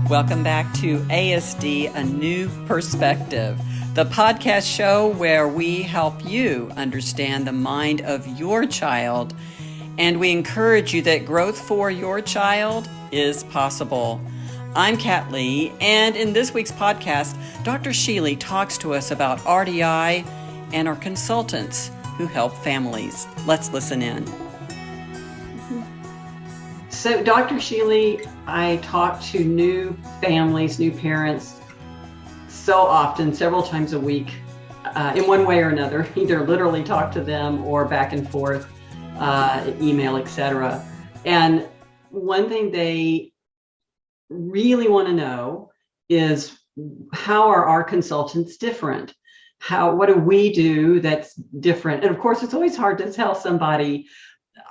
Welcome back to ASD, A New Perspective, the podcast show where we help you understand the mind of your child, and we encourage you that growth for your child is possible. I'm Kat Lee, and in this week's podcast, Dr. Sheely talks to us about RDI and our consultants who help families. Let's listen in. So, Dr. Sheely, I talk to new families, new parents so often, several times a week, in one way or another, either literally talk to them or back and forth, email, etc. And one thing they really want to know is, how are our consultants different? What do we do that's different? And of course, it's always hard to tell somebody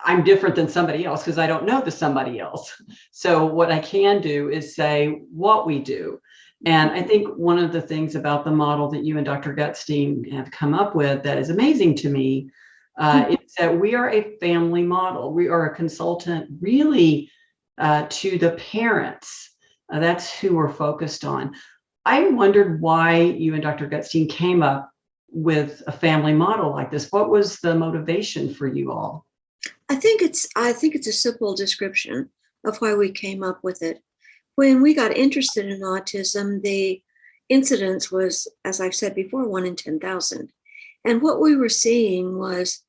I'm different than somebody else because I don't know the somebody else. So what I can do is say what we do. And I think one of the things about the model that you and Dr. Gitstein have come up with that is amazing to me is that we are a family model. We are a consultant really to the parents. That's who we're focused on. I wondered why you and Dr. Gitstein came up with a family model like this. What was the motivation for you all? I think it's a simple description of why we came up with it. When we got interested in autism, the incidence was, as I've said before, 1 in 10,000. And what we were seeing was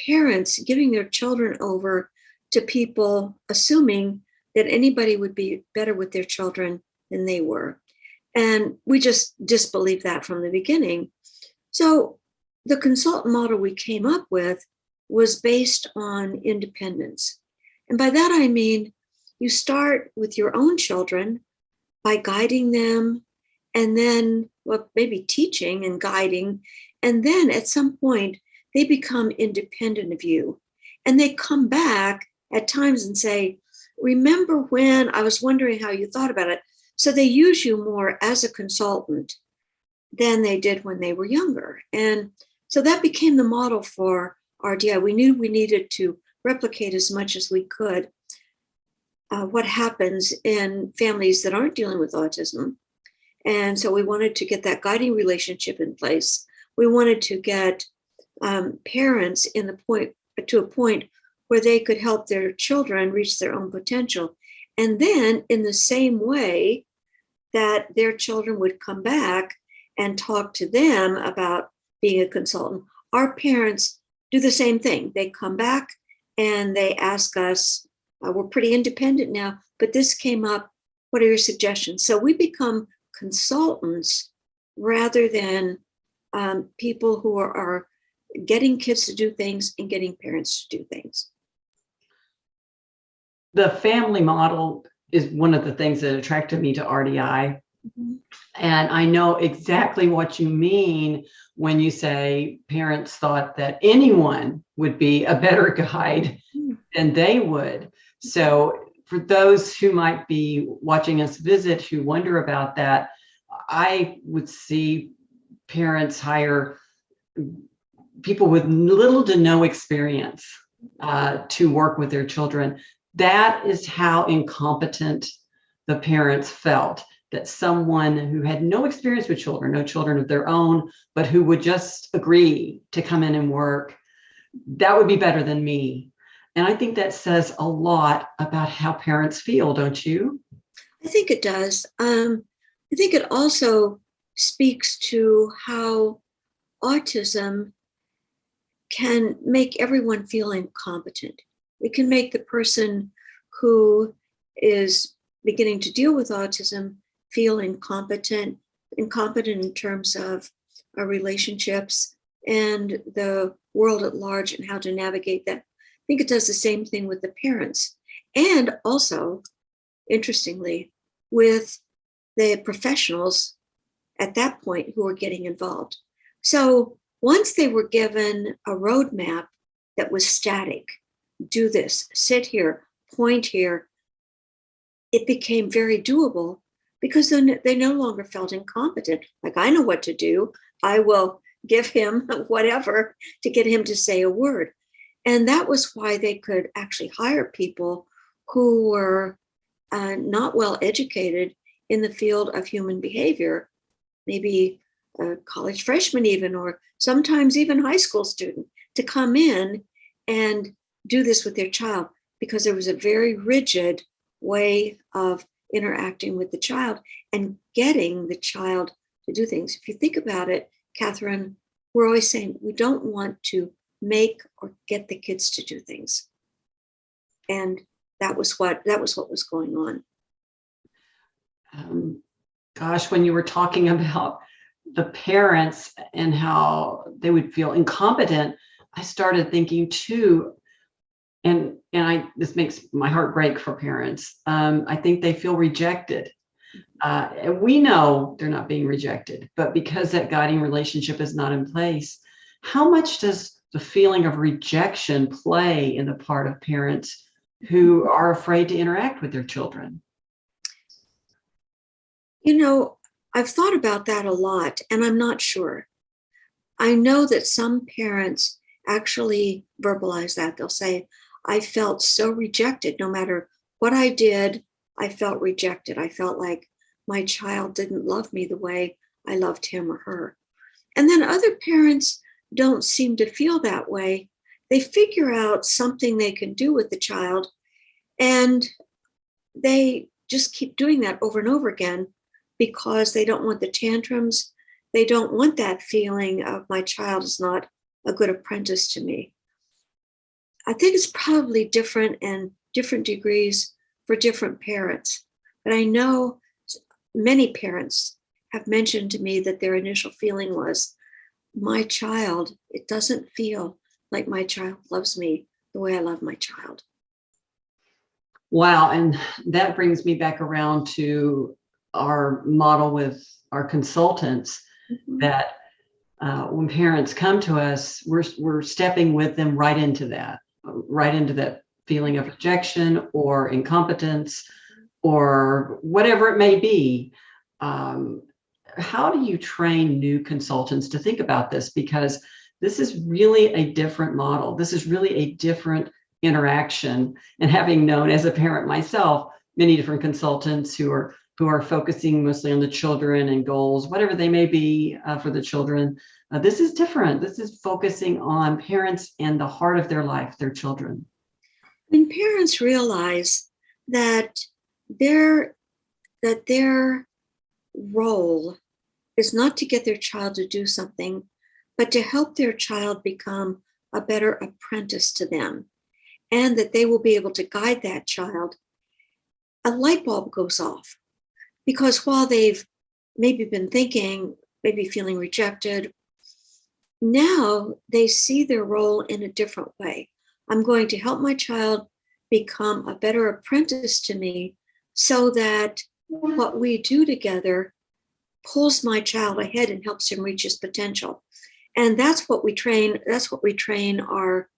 parents giving their children over to people, assuming that anybody would be better with their children than they were. And we just disbelieved that from the beginning. So the consultant model we came up with was based on independence. And by that, I mean, you start with your own children by guiding them and then, maybe teaching and guiding. And then at some point, they become independent of you. And they come back at times and say, remember when I was wondering how you thought about it. So they use you more as a consultant than they did when they were younger. And so that became the model for RDI. We knew we needed to replicate as much as we could what happens in families that aren't dealing with autism. And so we wanted to get that guiding relationship in place. We wanted to get parents to a point where they could help their children reach their own potential. And then in the same way that their children would come back and talk to them about being a consultant, our parents do the same thing. They come back and they ask us, we're pretty independent now, but this came up. What are your suggestions? So we become consultants rather than people who are getting kids to do things and getting parents to do things. The family model is one of the things that attracted me to RDI. Mm-hmm. And I know exactly what you mean when you say parents thought that anyone would be a better guide than they would. So for those who might be watching us visit who wonder about that, I would see parents hire people with little to no experience to work with their children. That is how incompetent the parents felt. That someone who had no experience with children, no children of their own, but who would just agree to come in and work, that would be better than me. And I think that says a lot about how parents feel, don't you? I think it does. I think it also speaks to how autism can make everyone feel incompetent. It can make the person who is beginning to deal with autism feel incompetent in terms of our relationships and the world at large and how to navigate that. I think it does the same thing with the parents and also, interestingly, with the professionals at that point who are getting involved. So once they were given a roadmap that was static, do this, sit here, point here, it became very doable because then they no longer felt incompetent. Like, I know what to do. I will give him whatever to get him to say a word. And that was why they could actually hire people who were not well educated in the field of human behavior, maybe a college freshman even, or sometimes even high school student, to come in and do this with their child, because there was a very rigid way of interacting with the child and getting the child to do things. If you think about it, Catherine, we're always saying we don't want to make or get the kids to do things. And that was what was going on. Gosh, when you were talking about the parents and how they would feel incompetent, I started thinking too, and this makes my heart break for parents. I think they feel rejected. And we know they're not being rejected, but because that guiding relationship is not in place, how much does the feeling of rejection play in the part of parents who are afraid to interact with their children? You know, I've thought about that a lot, and I'm not sure. I know that some parents actually verbalize that. They'll say, I felt so rejected. No matter what I did, I felt rejected. I felt like my child didn't love me the way I loved him or her. And then other parents don't seem to feel that way. They figure out something they can do with the child, and they just keep doing that over and over again because they don't want the tantrums. They don't want that feeling of my child is not a good apprentice to me. I think it's probably different in different degrees for different parents. But I know many parents have mentioned to me that their initial feeling was, my child, it doesn't feel like my child loves me the way I love my child. Wow. And that brings me back around to our model with our consultants, that when parents come to us, we're stepping with them right into that feeling of rejection or incompetence or whatever it may be. How do you train new consultants to think about this? Because this is really a different model. This is really a different interaction. And having known as a parent myself, many different consultants who are focusing mostly on the children and goals, whatever they may be for the children, this is different. This is focusing on parents and the heart of their life, their children. When parents realize that their role is not to get their child to do something, but to help their child become a better apprentice to them, and that they will be able to guide that child, a light bulb goes off. Because while they've maybe been thinking, maybe feeling rejected, now they see their role in a different way. I'm going to help my child become a better apprentice to me so that what we do together pulls my child ahead and helps him reach his potential. And that's what we train our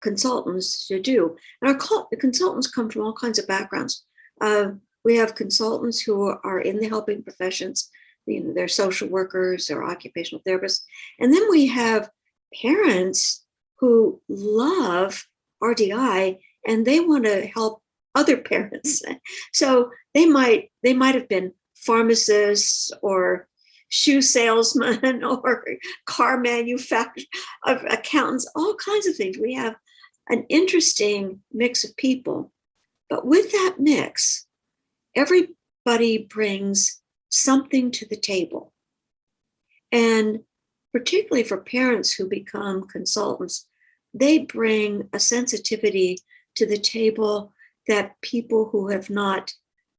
consultants to do. And the consultants come from all kinds of backgrounds. We have consultants who are in the helping professions. They're social workers, they're occupational therapists. And then we have parents who love RDI and they want to help other parents. So they might have been pharmacists or shoe salesmen or car manufacturers, accountants, all kinds of things. We have an interesting mix of people. But with that mix, everybody brings something to the table. And particularly for parents who become consultants, they bring a sensitivity to the table that people who have not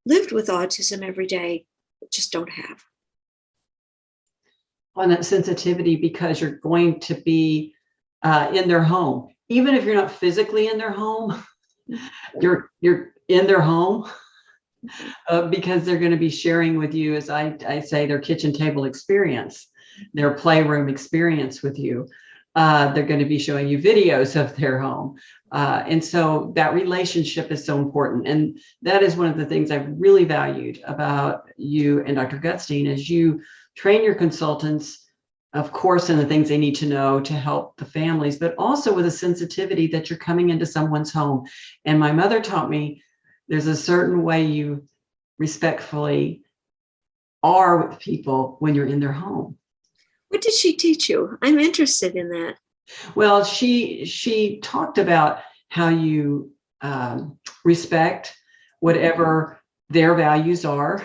lived with autism every day just don't have. On that sensitivity, because you're going to be in their home, even if you're not physically in their home, you're in their home. Because they're going to be sharing with you, as I say, their kitchen table experience, their playroom experience with you. They're going to be showing you videos of their home. And so that relationship is so important. And that is one of the things I've really valued about you and Dr. Gitstein, is you train your consultants, of course, in the things they need to know to help the families, but also with a sensitivity that you're coming into someone's home. And my mother taught me There's a certain way you respectfully are with people when you're in their home. What did she teach you? I'm interested in that. Well, she talked about how you respect whatever their values are.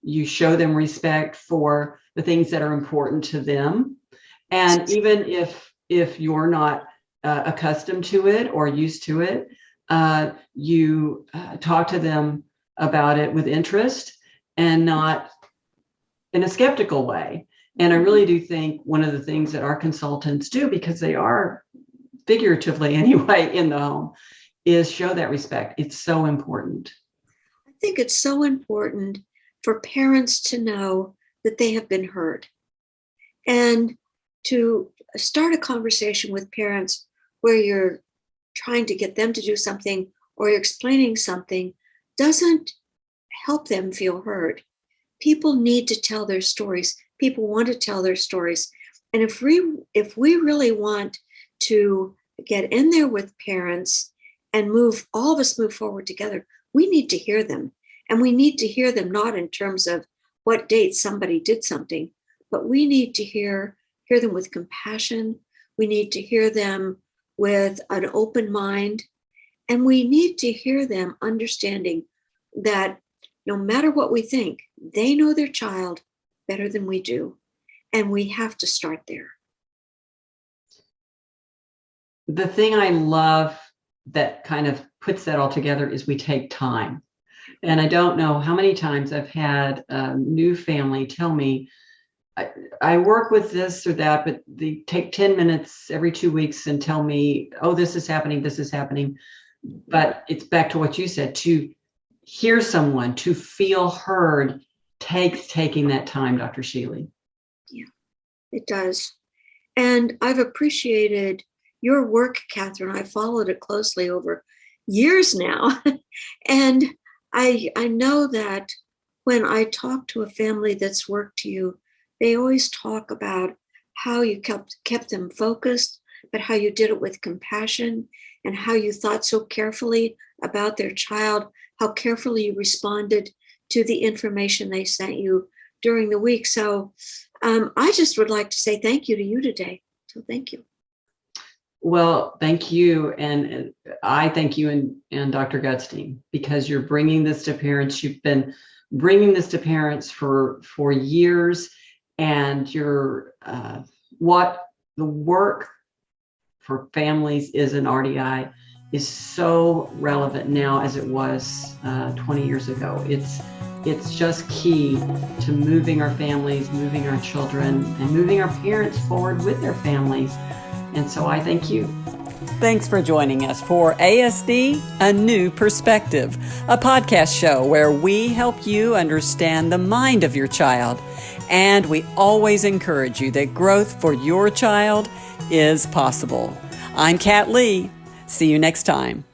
You show them respect for the things that are important to them. And even if you're not accustomed to it or used to it, you talk to them about it with interest and not in a skeptical way. And I really do think one of the things that our consultants do, because they are figuratively anyway in the home, is show that respect. It's so important. I think it's so important for parents to know that they have been heard, and to start a conversation with parents where you're trying to get them to do something or you're explaining something doesn't help them feel heard. People need to tell their stories. People want to tell their stories. And if we really want to get in there with parents and all of us move forward together, we need to hear them. And we need to hear them not in terms of what date somebody did something, but we need to hear them with compassion. We need to hear them with an open mind. And we need to hear them understanding that no matter what we think, they know their child better than we do. And we have to start there. The thing I love that kind of puts that all together is we take time. And I don't know how many times I've had a new family tell me, I work with this or that, but they take 10 minutes every 2 weeks and tell me, oh, this is happening, this is happening. But it's back to what you said, to hear someone, to feel heard, takes taking that time, Dr. Sheely. Yeah, it does. And I've appreciated your work, Catherine. I followed it closely over years now. And I know that when I talk to a family that's worked you, they always talk about how you kept them focused, but how you did it with compassion and how you thought so carefully about their child, how carefully you responded to the information they sent you during the week. So I just would like to say thank you to you today. So thank you. Well, thank you. And I thank you and Dr. Gutstein, because you're bringing this to parents. You've been bringing this to parents for years. And what the work for families is in RDI is so relevant now as it was 20 years ago. It's just key to moving our families, moving our children, and moving our parents forward with their families. And so I thank you. Thanks for joining us for ASD, A New Perspective, a podcast show where we help you understand the mind of your child. And we always encourage you that growth for your child is possible. I'm Kat Lee. See you next time.